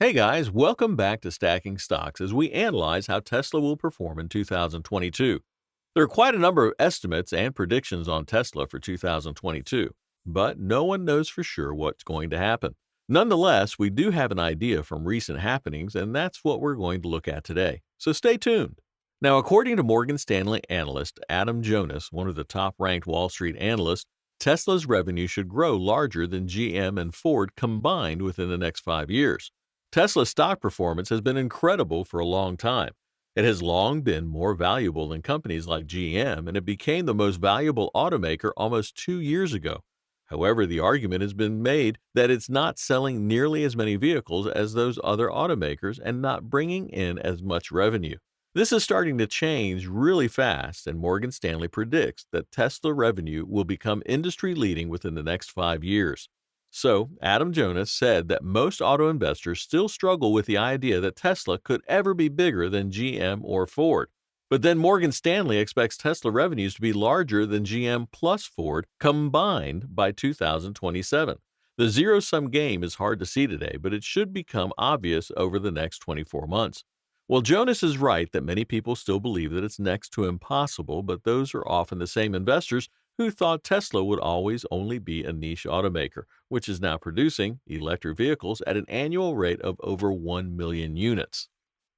Hey guys, welcome back to Stacking Stocks as we analyze how Tesla will perform in 2022. There are quite a number of estimates and predictions on Tesla for 2022, but no one knows for sure what's going to happen. Nonetheless, we do have an idea from recent happenings, and that's what we're going to look at today. So stay tuned. Now, according to Morgan Stanley analyst Adam Jonas, one of the top ranked Wall Street analysts, Tesla's revenue should grow larger than GM and Ford combined within the next 5 years. Tesla's stock performance has been incredible for a long time. It has long been more valuable than companies like GM, and it became the most valuable automaker almost 2 years ago. However, the argument has been made that it's not selling nearly as many vehicles as those other automakers and not bringing in as much revenue. This is starting to change really fast, and Morgan Stanley predicts that Tesla revenue will become industry leading within the next 5 years. So, Adam Jonas said that most auto investors still struggle with the idea that Tesla could ever be bigger than GM or Ford. But then Morgan Stanley expects Tesla revenues to be larger than GM plus Ford combined by 2027. The zero-sum game is hard to see today, but it should become obvious over the next 24 months. Well, Jonas is right that many people still believe that it's next to impossible, but those are often the same investors who thought Tesla would always only be a niche automaker, which is now producing electric vehicles at an annual rate of over 1 million units.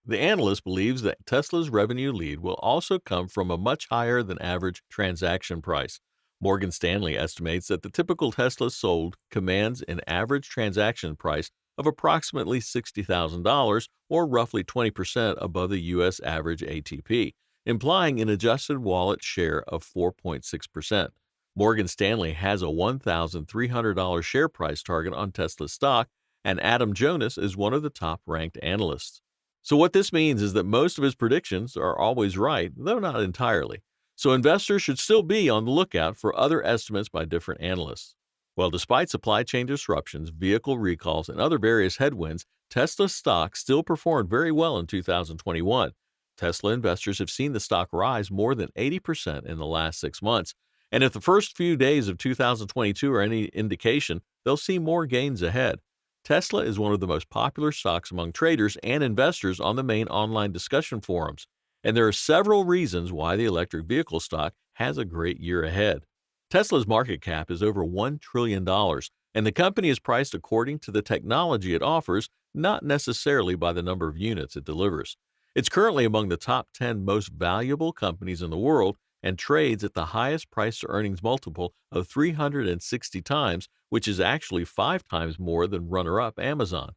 The analyst believes that Tesla's revenue lead will also come from a much higher than average transaction price. Morgan Stanley estimates that the typical Tesla sold commands an average transaction price of approximately $60,000 or roughly 20% above the U.S. average ATP, implying an adjusted wallet share of 4.6%. Morgan Stanley has a $1,300 share price target on Tesla stock, and Adam Jonas is one of the top-ranked analysts. So what this means is that most of his predictions are always right, though not entirely. So investors should still be on the lookout for other estimates by different analysts. Well, despite supply chain disruptions, vehicle recalls, and other various headwinds, Tesla stock still performed very well in 2021. Tesla investors have seen the stock rise more than 80% in the last 6 months, and if the first few days of 2022 are any indication, they'll see more gains ahead. Tesla is one of the most popular stocks among traders and investors on the main online discussion forums, and there are several reasons why the electric vehicle stock has a great year ahead. Tesla's market cap is over $1 trillion, and the company is priced according to the technology it offers, not necessarily by the number of units it delivers. It's currently among the top 10 most valuable companies in the world and trades at the highest price-to-earnings multiple of 360 times, which is actually 5 times more than runner-up Amazon.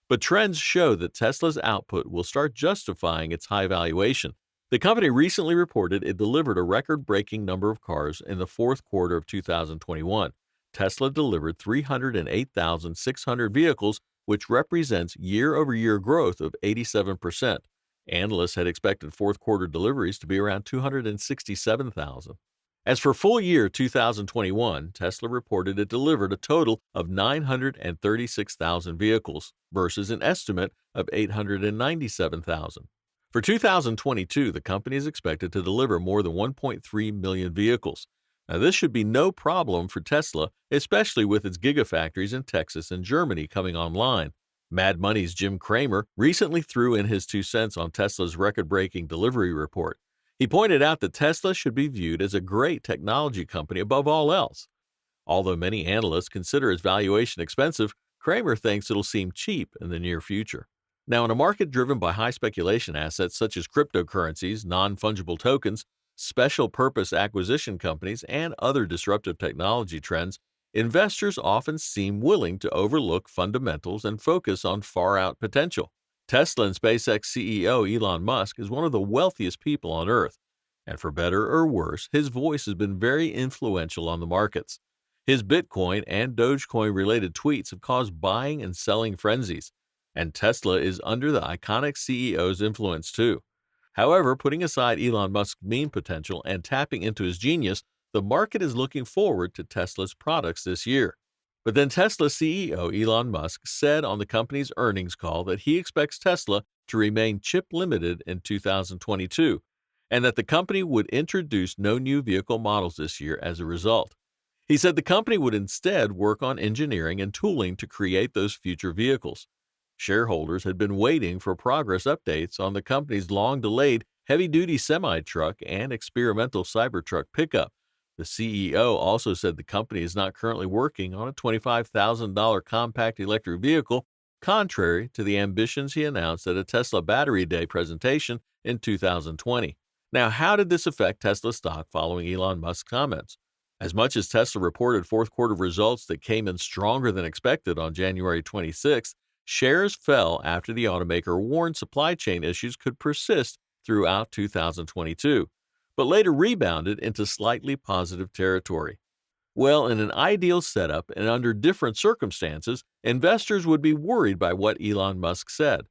But trends show that Tesla's output will start justifying its high valuation. The company recently reported it delivered a record-breaking number of cars in the fourth quarter of 2021. Tesla delivered 308,600 vehicles, which represents year-over-year growth of 87%. Analysts had expected fourth quarter deliveries to be around 267,000. As for full year 2021, Tesla reported it delivered a total of 936,000 vehicles versus an estimate of 897,000. For 2022, the company is expected to deliver more than 1.3 million vehicles. Now, this should be no problem for Tesla, especially with its gigafactories in Texas and Germany coming online. Mad Money's Jim Cramer recently threw in his 2 cents on Tesla's record-breaking delivery report. He pointed out that Tesla should be viewed as a great technology company above all else. Although many analysts consider its valuation expensive, Cramer thinks it'll seem cheap in the near future. Now, in a market driven by high speculation assets such as cryptocurrencies, non-fungible tokens, special-purpose acquisition companies, and other disruptive technology trends, investors often seem willing to overlook fundamentals and focus on far-out potential. Tesla and SpaceX CEO Elon Musk is one of the wealthiest people on Earth, and for better or worse, his voice has been very influential on the markets. His Bitcoin and Dogecoin-related tweets have caused buying and selling frenzies, and Tesla is under the iconic CEO's influence too. However, putting aside Elon Musk's meme potential and tapping into his genius, the market is looking forward to Tesla's products this year. But then Tesla CEO Elon Musk said on the company's earnings call that he expects Tesla to remain chip-limited in 2022, and that the company would introduce no new vehicle models this year as a result. He said the company would instead work on engineering and tooling to create those future vehicles. Shareholders had been waiting for progress updates on the company's long-delayed heavy-duty semi-truck and experimental Cybertruck pickup. The CEO also said the company is not currently working on a $25,000 compact electric vehicle, contrary to the ambitions he announced at a Tesla Battery Day presentation in 2020. Now, how did this affect Tesla stock following Elon Musk's comments? As much as Tesla reported fourth quarter results that came in stronger than expected on January 26, shares fell after the automaker warned supply chain issues could persist throughout 2022, but later rebounded into slightly positive territory. Well, in an ideal setup and under different circumstances, investors would be worried by what Elon Musk said.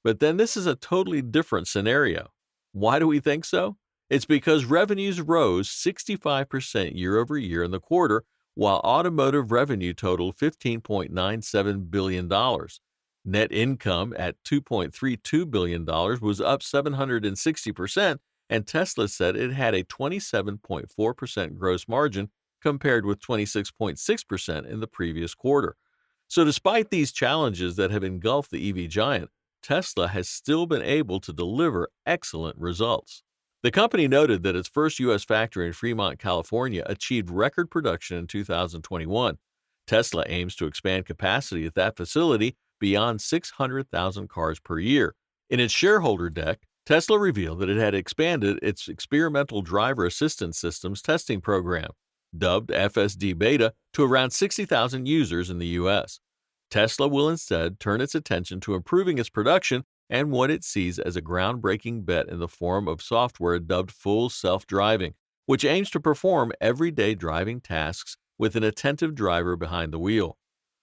But then this is a totally different scenario. Why do we think so? It's because revenues rose 65% year over year in the quarter, while automotive revenue totaled $15.97 billion. Net income at $2.32 billion was up 760%, and Tesla said it had a 27.4% gross margin compared with 26.6% in the previous quarter. So despite these challenges that have engulfed the EV giant, Tesla has still been able to deliver excellent results. The company noted that its first U.S. factory in Fremont, California, achieved record production in 2021. Tesla aims to expand capacity at that facility beyond 600,000 cars per year. In its shareholder deck, Tesla revealed that it had expanded its experimental driver assistance systems testing program, dubbed FSD Beta, to around 60,000 users in the U.S. Tesla will instead turn its attention to improving its production and what it sees as a groundbreaking bet in the form of software dubbed full self-driving, which aims to perform everyday driving tasks with an attentive driver behind the wheel.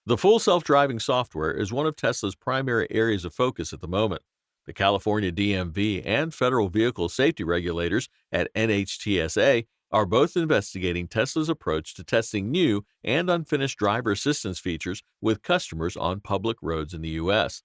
The full self-driving software is one of Tesla's primary areas of focus at the moment. The California DMV and federal vehicle safety regulators at NHTSA are both investigating Tesla's approach to testing new and unfinished driver assistance features with customers on public roads in the U.S.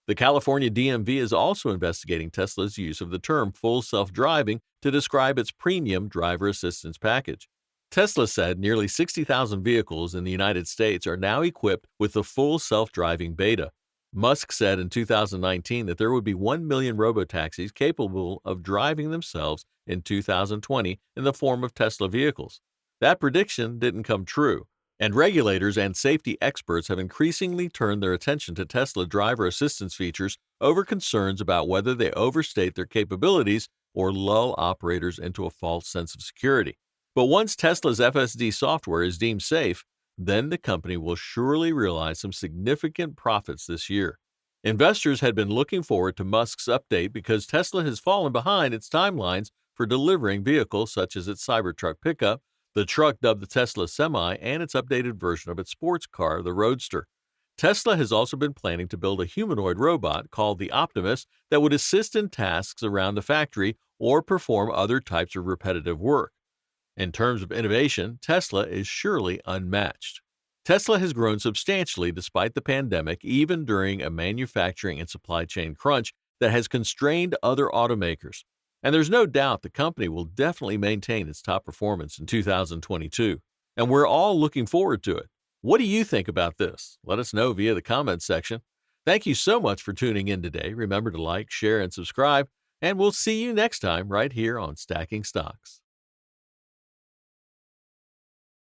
The California DMV is also investigating Tesla's use of the term full self-driving to describe its premium driver assistance package. Tesla said nearly 60,000 vehicles in the United States are now equipped with the full self-driving beta. Musk said in 2019 that there would be 1 million robotaxis capable of driving themselves in 2020 in the form of Tesla vehicles. That prediction didn't come true, and regulators and safety experts have increasingly turned their attention to Tesla driver assistance features over concerns about whether they overstate their capabilities or lull operators into a false sense of security. But once Tesla's FSD software is deemed safe, then the company will surely realize some significant profits this year. Investors had been looking forward to Musk's update because Tesla has fallen behind its timelines for delivering vehicles such as its Cybertruck pickup, the truck dubbed the Tesla Semi, and its updated version of its sports car, the Roadster. Tesla has also been planning to build a humanoid robot called the Optimus that would assist in tasks around the factory or perform other types of repetitive work. In terms of innovation, Tesla is surely unmatched. Tesla has grown substantially despite the pandemic, even during a manufacturing and supply chain crunch that has constrained other automakers. And there's no doubt the company will definitely maintain its top performance in 2022. And we're all looking forward to it. What do you think about this? Let us know via the comments section. Thank you so much for tuning in today. Remember to like, share, and subscribe, and we'll see you next time right here on Stacking Stocks.